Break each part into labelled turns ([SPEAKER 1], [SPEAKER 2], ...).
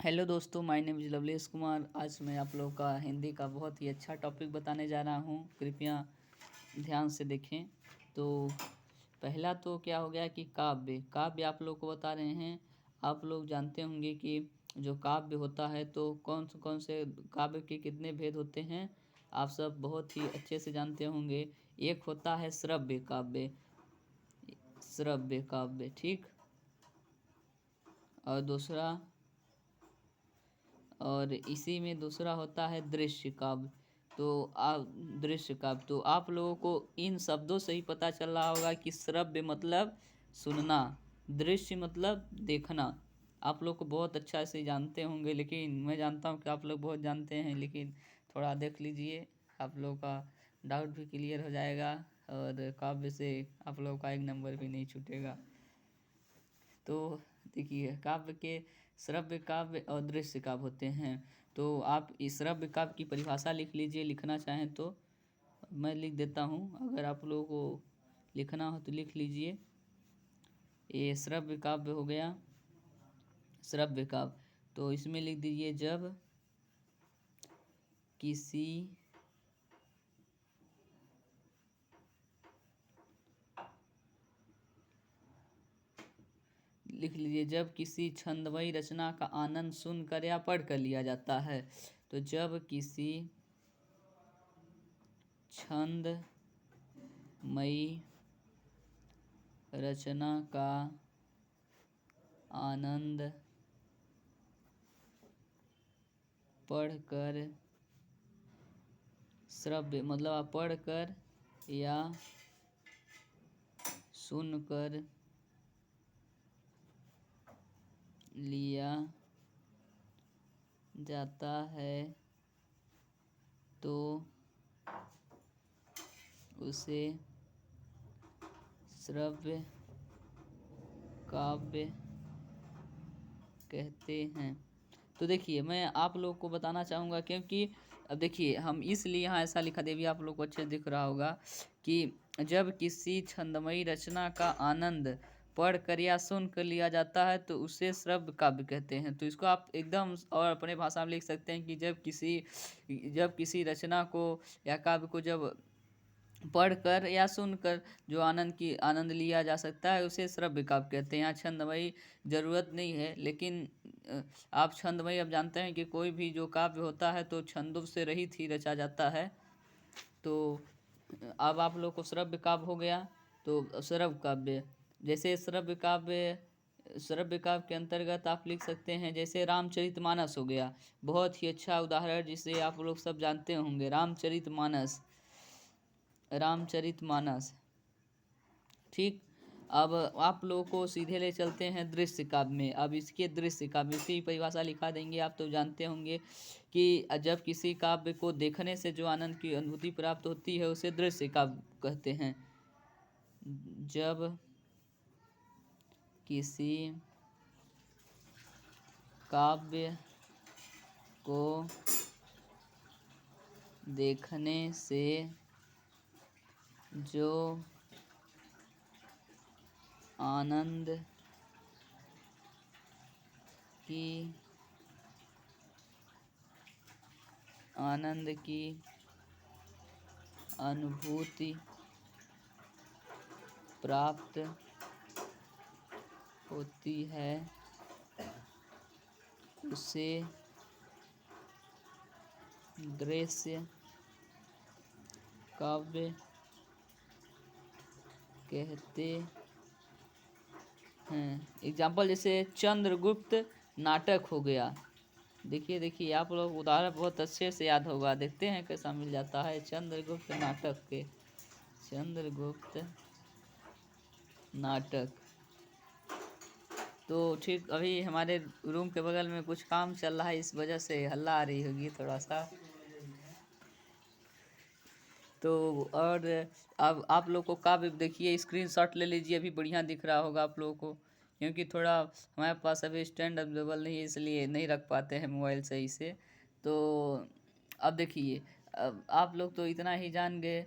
[SPEAKER 1] Hello दोस्तों, my name is लवलेश कुमार। आज मैं आप लोगों का हिंदी का बहुत ही अच्छा टॉपिक बताने जा रहा हूँ। कृपया ध्यान से देखें। तो पहला तो क्या हो गया कि काव्य काव्य आप लोग को बता रहे हैं। आप लोग जानते होंगे कि जो काव्य होता है तो कौन से काव्य के कितने भेद होते हैं, आप सब बहुत ही अच्छे से जानते होंगे। एक होता है श्रव्य काव्य, ठीक। और इसी में दूसरा होता है दृश्य काव्य। तो आप लोगों को इन शब्दों से ही पता चल रहा होगा कि श्रव्य मतलब सुनना, दृश्य मतलब देखना। आप लोग को बहुत अच्छा से जानते होंगे, लेकिन मैं जानता हूँ कि आप लोग बहुत जानते हैं, लेकिन थोड़ा देख लीजिए, आप लोगों का डाउट भी क्लियर हो जाएगा और काव्य से आप लोगों का एक नंबर भी नहीं छूटेगा। तो देखिए, काव्य के श्रव्य काव्य और दृश्य काव्य होते हैं। तो आप इस श्रव्य काव्य की परिभाषा लिख लीजिए, लिखना चाहें तो मैं लिख देता हूँ। अगर आप लोगों को लिखना हो तो लिख लीजिए। ये श्रव्य काव्य हो गया, श्रव्य काव्य। तो इसमें लिख दीजिए, जब किसी लिख लीजिए, जब किसी छंदमयी रचना का आनंद सुनकर या पढ़ कर लिया जाता है। तो जब किसी छंदमयी रचना का आनंद पढ़कर, श्रव्य मतलब आप पढ़कर या सुनकर लिया जाता है तो उसे श्रव्य काव्य कहते हैं। तो देखिए, मैं आप लोग को बताना चाहूँगा, क्योंकि अब देखिए, हम इसलिए यहाँ ऐसा लिखा दे भी आप लोग को अच्छे दिख रहा होगा कि जब किसी छंदमयी रचना का आनंद पढ़ कर या सुन कर लिया जाता है तो उसे श्रव्य काव्य कहते हैं। तो इसको आप एकदम और अपने भाषा में लिख सकते हैं कि जब किसी रचना को या काव्य को जब पढ़कर या सुनकर जो आनंद लिया जा सकता है उसे श्रव्य काव्य कहते हैं। यहाँ छंदमयी ज़रूरत नहीं है, लेकिन आप छंदमयी अब जानते हैं कि कोई भी जो काव्य होता है तो छंदों से रहित ही रचा जाता है। तो अब आप लोग को श्रव्य काव्य हो गया। तो श्रव्य काव्य, जैसे श्रव्य काव्य के अंतर्गत आप लिख सकते हैं, जैसे रामचरितमानस हो गया, बहुत ही अच्छा उदाहरण जिसे आप लोग सब जानते होंगे। रामचरितमानस, ठीक। अब आप लोगों को सीधे ले चलते हैं दृश्य काव्य में। अब इसके दृश्य काव्य की परिभाषा लिखा देंगे। आप तो जानते होंगे कि जब किसी काव्य को देखने से जो आनंद की अनुभूति प्राप्त होती है उसे दृश्य काव्य कहते हैं। जब किसी काव्य को देखने से जो आनंद की अनुभूति प्राप्त होती है उसे दृश्य काव्य कहते हैं। एग्जाम्पल, जैसे चंद्रगुप्त नाटक हो गया। देखिए आप लोग उदाहरण बहुत अच्छे से याद होगा। देखते हैं कैसा मिल जाता है चंद्रगुप्त नाटक। तो ठीक, अभी हमारे रूम के बगल में कुछ काम चल रहा है, इस वजह से हल्ला आ रही होगी थोड़ा सा। तो और अब आप लोग को काव्य देखिए, स्क्रीनशॉट ले लीजिए, अभी बढ़िया दिख रहा होगा आप लोगों को, क्योंकि थोड़ा हमारे पास अभी स्टैंड अवेलेबल नहीं है, इसलिए नहीं रख पाते हैं मोबाइल सही से। तो अब देखिए, अब आप लोग तो इतना ही जान गए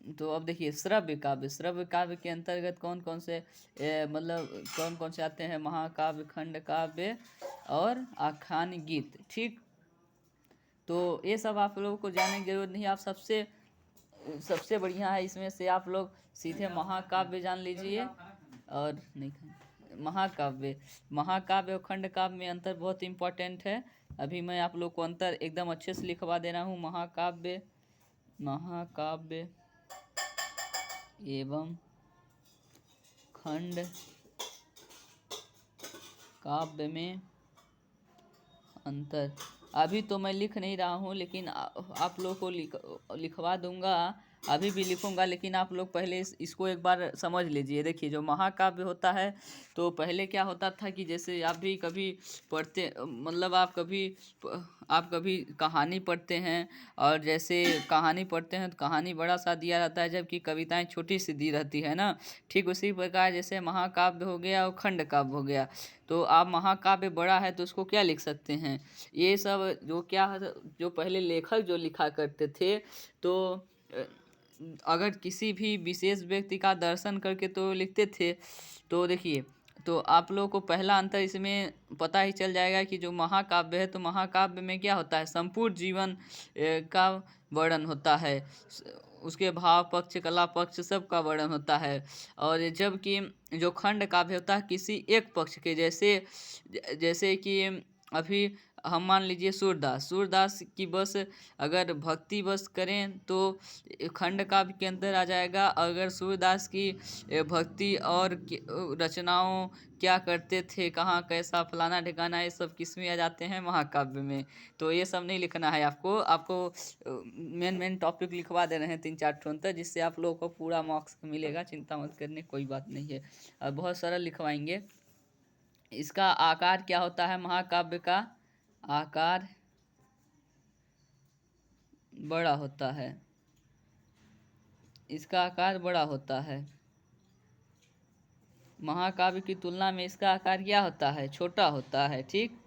[SPEAKER 1] तो अब देखिए श्रव्य काव्य के अंतर्गत कौन कौन से मतलब कौन कौन से आते हैं, महाकाव्य, खंड काव्य और आख्यान गीत। ठीक, तो ये सब आप लोगों को जानने की जरूरत नहीं। आप सबसे सबसे बढ़िया है इसमें से आप लोग सीधे महाकाव्य जान लीजिए। और नहीं, महाकाव्य महाकाव्य और खंड काव्य में अंतर बहुत इम्पोर्टेंट है। अभी मैं आप लोग को अंतर एकदम अच्छे से लिखवा दे रहा हूँ। महाकाव्य महाकाव्य एवं खंड काव्य में अंतर। अभी तो मैं लिख नहीं रहा हूँ, लेकिन आप लोग को लिखवा दूंगा। अभी भी लिखूंगा, लेकिन आप लोग पहले इसको एक बार समझ लीजिए। देखिए, जो महाकाव्य होता है, तो पहले क्या होता था कि जैसे आप भी कभी पढ़ते, मतलब आप कभी कहानी पढ़ते हैं, और जैसे कहानी पढ़ते हैं तो कहानी बड़ा सा दिया रहता है, जबकि कविताएं छोटी सी दी रहती है ना। ठीक उसी प्रकार जैसे महाकाव्य हो गया और खंड काव्य हो गया। तो आप महाकाव्य बड़ा है तो उसको क्या लिख सकते हैं, ये सब जो क्या है, जो पहले लेखक जो लिखा करते थे, तो अगर किसी भी विशेष व्यक्ति का दर्शन करके तो लिखते थे। तो देखिए, तो आप लोगों को पहला अंतर इसमें पता ही चल जाएगा कि जो महाकाव्य है, तो महाकाव्य में क्या होता है, संपूर्ण जीवन का वर्णन होता है, उसके भाव पक्ष, कला पक्ष, सब का वर्णन होता है। और जबकि जो खंड काव्य होता है, किसी एक पक्ष के, जैसे जैसे कि अभी हम मान लीजिए सूरदास की बस अगर भक्ति बस करें तो खंड काव्य के अंदर आ जाएगा। अगर सूरदास की भक्ति और रचनाओं क्या करते थे, कहाँ कैसा फलाना ठिकाना, ये सब किस में आ जाते हैं, महाकाव्य में। तो ये सब नहीं लिखना है आपको। मेन टॉपिक लिखवा दे रहे हैं 3-4 ठो अंतर, जिससे आप लोगों को पूरा मार्क्स मिलेगा। चिंता मत करने, कोई बात नहीं है। और बहुत सरल लिखवाएंगे। इसका आकार क्या होता है, महाकाव्य का आकार बड़ा होता है, इसका आकार बड़ा होता है। महाकाव्य की तुलना में इसका आकार क्या होता है, छोटा होता है। ठीक,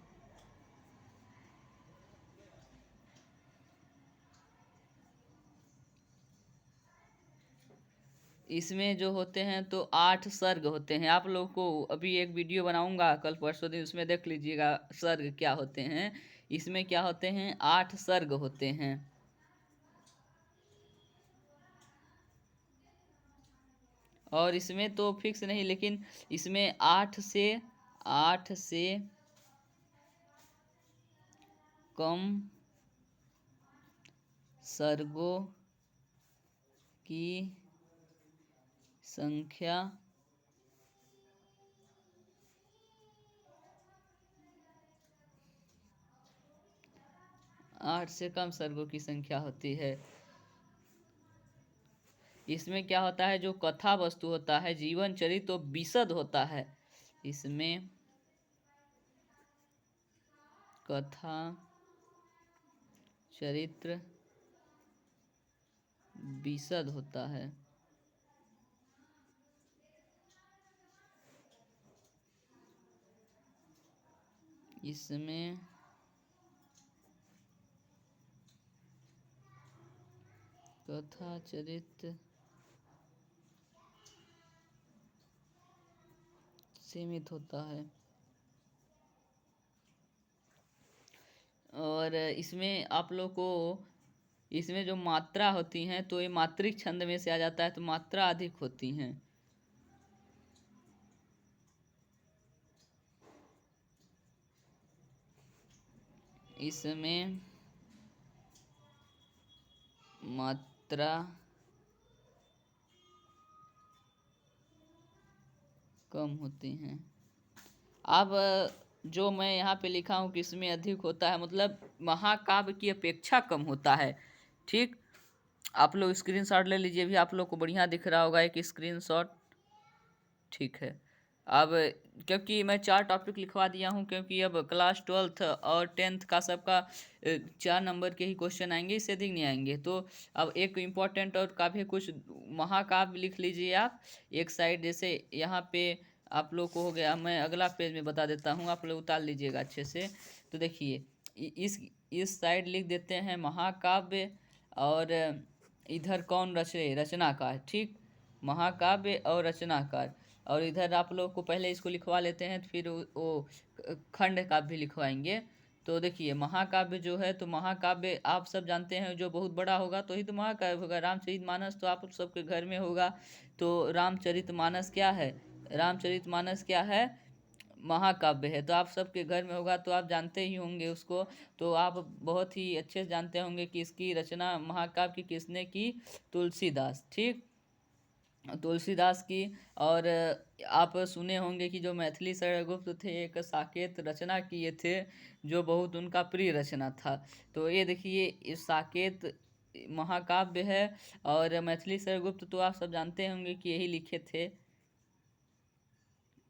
[SPEAKER 1] इसमें जो होते हैं तो 8 सर्ग होते हैं। आप लोगों को अभी एक वीडियो बनाऊंगा कल परसों दिन, उसमें देख लीजिएगा सर्ग क्या होते हैं। इसमें क्या होते हैं, 8 सर्ग होते हैं। और इसमें तो फिक्स नहीं, लेकिन इसमें 8 से कम सर्गों की संख्या आठ से कम सर्गों की संख्या होती है। इसमें क्या होता है, जो कथा वस्तु होता है, जीवन चरित्र तो विशद होता है। इसमें कथा चरित्र विशद होता है। इसमें कथा चरित्र सीमित होता है। और इसमें आप लोग को, इसमें जो मात्रा होती हैं, तो ये मात्रिक छंद में से आ जाता है, तो मात्रा अधिक होती हैं। इसमें मात्रा कम होती हैं। अब जो मैं यहाँ पे लिखा हूँ कि इसमें अधिक होता है, मतलब महाकाव्य की अपेक्षा कम होता है। ठीक, आप लोग स्क्रीनशॉट ले लीजिए, भी आप लोग को बढ़िया दिख रहा होगा एक स्क्रीनशॉट। ठीक है, अब क्योंकि मैं 4 टॉपिक लिखवा दिया हूँ, क्योंकि अब क्लास 12th और 10th का सबका 4 नंबर के ही क्वेश्चन आएंगे, इससे अधिक नहीं आएंगे। तो अब एक इम्पोर्टेंट और काफ़ी कुछ महाकाव्य लिख लीजिए आप एक साइड। जैसे यहाँ पे आप लोग को हो गया, मैं अगला पेज में बता देता हूँ, आप लोग उतार लीजिएगा अच्छे से। तो देखिए, इस साइड लिख देते हैं महाकाव्य, और इधर कौन रचे, रचनाकार, ठीक, महाकाव्य और रचनाकार। और इधर आप लोग को पहले इसको लिखवा लेते हैं, फिर वो खंड काव्य लिखवाएंगे। तो देखिए महाकाव्य जो है, तो महाकाव्य आप सब जानते हैं जो बहुत बड़ा होगा तो ही तो महाकाव्य होगा। रामचरितमानस तो आप सबके घर में होगा। तो रामचरितमानस क्या है, रामचरितमानस क्या है, महाकाव्य है। तो आप सबके घर में होगा तो आप जानते ही होंगे उसको। तो आप बहुत ही अच्छे से जानते होंगे कि इसकी रचना महाकाव्य की किसने की, तुलसीदास, ठीक, तुलसीदास की। और आप सुने होंगे कि जो मैथिली शरणागुप्त थे एक साकेत रचना किए थे जो बहुत उनका प्रिय रचना था। तो ये देखिए इस साकेत महाकाव्य है। और मैथिली शरणागुप्त तो आप सब जानते होंगे कि यही लिखे थे,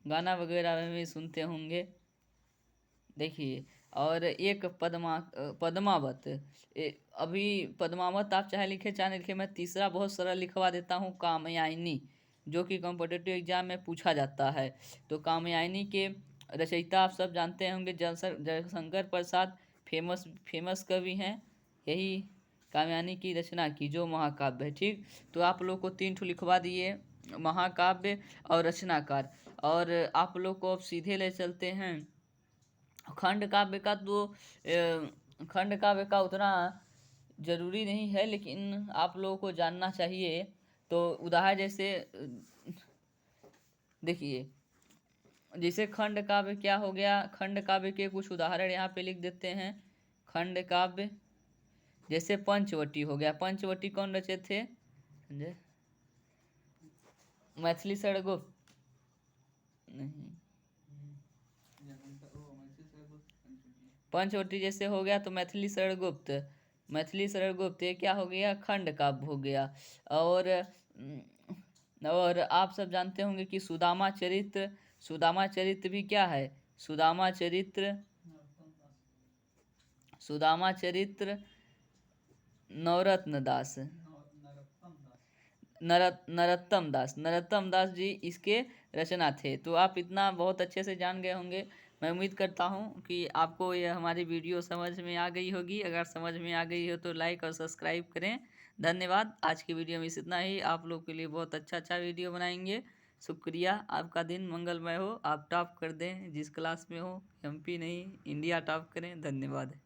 [SPEAKER 1] गाना वगैरह में भी सुनते होंगे। देखिए और एक पद्मावत, अभी पद्मावत आप चाहे लिखे चाहे नहीं लिखे, मैं तीसरा बहुत सरल लिखवा देता हूँ, कामयानी, जो कि कॉम्पिटिटिव एग्जाम में पूछा जाता है। तो कामयानी के रचयिता आप सब जानते होंगे, जयशंकर प्रसाद, फेमस फेमस कवि हैं, यही कामयानी की रचना की जो महाकाव्य है, ठीक। तो आप लोग को 3 ठो लिखवा दिए, महाकाव्य और रचनाकार। और आप लोग को अब सीधे ले चलते हैं खंड काव्य का। तो खंड काव्य का उतना जरूरी नहीं है लेकिन आप लोगों को जानना चाहिए। तो उदाहरण जैसे देखिए, जैसे खंड काव्य क्या हो गया, खंड काव्य के कुछ उदाहरण यहाँ पे लिख देते हैं। खंड काव्य जैसे पंचवटी हो गया, पंचवटी कौन रचे थे, मैथिली शरणागुप्त नहीं, पंचवटी जैसे हो गया तो मैथिली शरणागुप्त, मैथिली शरणागुप्त ये क्या हो गया, खंड काव्य हो गया। और आप सब जानते होंगे कि सुदामा चरित्र, सुदामा चरित्र भी क्या है, सुदामा चरित्र, सुदामा चरित्र नवरत्न दास, नरोत्तम दास, नरोत्तम दास जी इसके रचना थे। तो आप इतना बहुत अच्छे से जान गए होंगे। मैं उम्मीद करता हूँ कि आपको यह हमारी वीडियो समझ में आ गई होगी। अगर समझ में आ गई हो तो लाइक और सब्सक्राइब करें। धन्यवाद। आज की वीडियो में इतना ही। आप लोग के लिए बहुत अच्छा वीडियो बनाएंगे। शुक्रिया। आपका दिन मंगलमय हो, आप टॉप कर दें, जिस क्लास में हो, MP नहीं इंडिया टॉप करें। धन्यवाद।